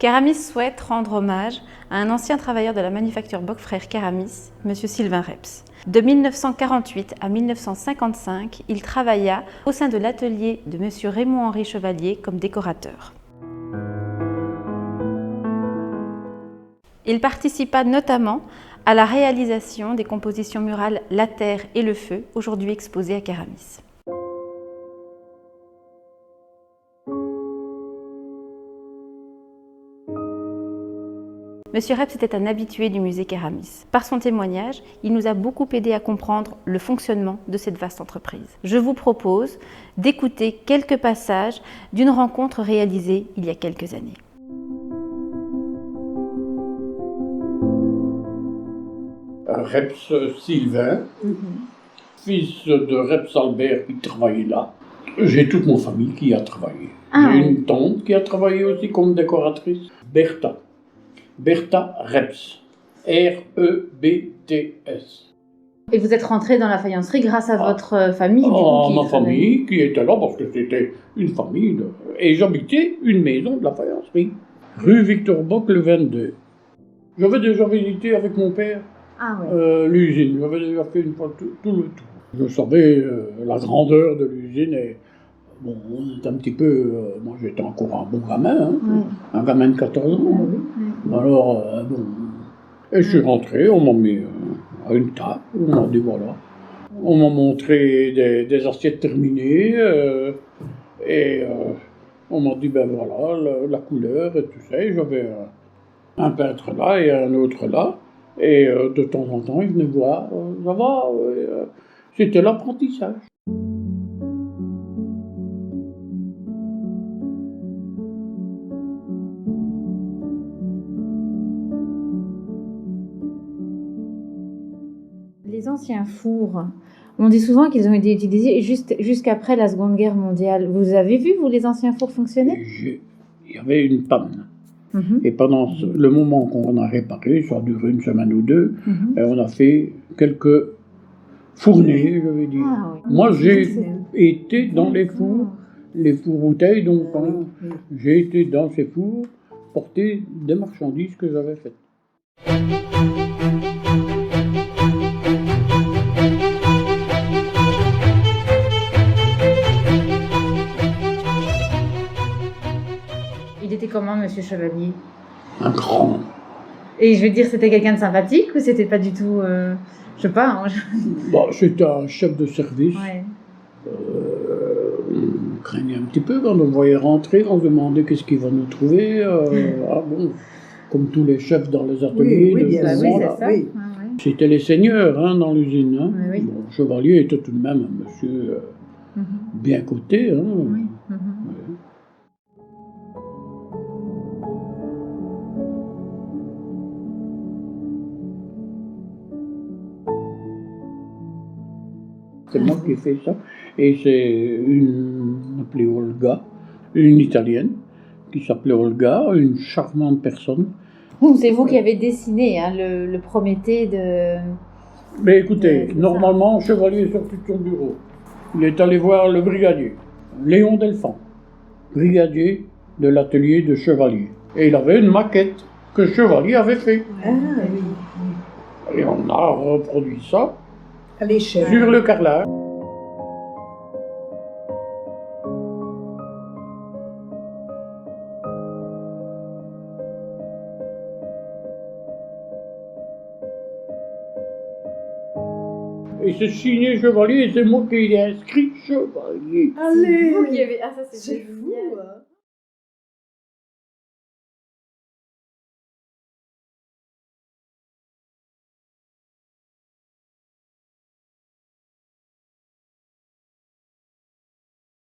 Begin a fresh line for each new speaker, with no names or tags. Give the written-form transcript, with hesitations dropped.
Keramis souhaite rendre hommage à un ancien travailleur de la manufacture Bock-Frères Keramis, M. Sylvain Reps. De 1948 à 1955, il travailla au sein de l'atelier de M. Raymond-Henri Chevalier comme décorateur. Il participa notamment à la réalisation des compositions murales La Terre et le Feu, aujourd'hui exposées à Keramis. Monsieur Reps était un habitué du musée Keramis. Par son témoignage, il nous a beaucoup aidé à comprendre le fonctionnement de cette vaste entreprise. Je vous propose d'écouter quelques passages d'une rencontre réalisée il y a quelques années.
Reps Sylvain, fils de Reps Albert qui travaillait là. J'ai toute mon famille qui a travaillé. J'ai une tante qui a travaillé aussi comme décoratrice. Bertha Reps. R-E-B-T-S.
Et vous êtes rentré dans la faïencerie grâce à votre famille
Ma famille qui était là parce que c'était une famille. Et j'habitais une maison de la faïencerie. Rue Victor Bock, le 22. J'avais déjà visité avec mon père l'usine. J'avais déjà fait une fois tout le tour. Je savais la grandeur de l'usine et bon, on était un petit peu... moi j'étais encore un bon gamin, un gamin de 14 ans. Alors, bon... Et je suis rentré, on m'a mis à une table, on m'a dit voilà. On m'a montré des assiettes terminées et on m'a dit ben voilà, la couleur et tout ça. Et j'avais un peintre là et un autre là. Et de temps en temps, ils venaient voir, ça va, c'était l'apprentissage.
Les anciens fours, on dit souvent qu'ils ont été utilisés jusqu'après la Seconde Guerre mondiale. Vous avez vu, vous, les anciens fours fonctionner?
Il y avait une panne. Et pendant le moment qu'on a réparé, ça a duré une semaine ou deux, et on a fait quelques fournées, je vais dire. Moi, j'ai été dans les fours bouteilles, donc j'ai été dans ces fours porter des marchandises que j'avais faites.
Il était comment, Monsieur Chevalier?
Un grand.
Et je veux dire, c'était quelqu'un de sympathique ou c'était pas du tout... je sais pas.
Bon, c'était un chef de service. On craignait un petit peu quand on le voyait rentrer, on se demandait qu'est-ce qu'il va nous trouver. Bon, comme tous les chefs dans les ateliers. C'était les seigneurs dans l'usine. Bon, Chevalier était tout de même un monsieur bien coté. C'est moi qui ai fait ça. Et c'est une appelée Olga, une Italienne, qui s'appelait Olga, une charmante personne.
C'est vous qui avez dessiné le Prométhée de...
Mais écoutez, normalement, Chevalier est sorti de son bureau. Il est allé voir le brigadier, Léon Delphant, brigadier de l'atelier de Chevalier. Et il avait une maquette que Chevalier avait fait. Et on a reproduit ça sur le carrelage. Et c'est signé Chevalier et c'est moi qui ai inscrit Chevalier.
Allez, c'est vous qui avez... Ah, ça c'est
fou, hein.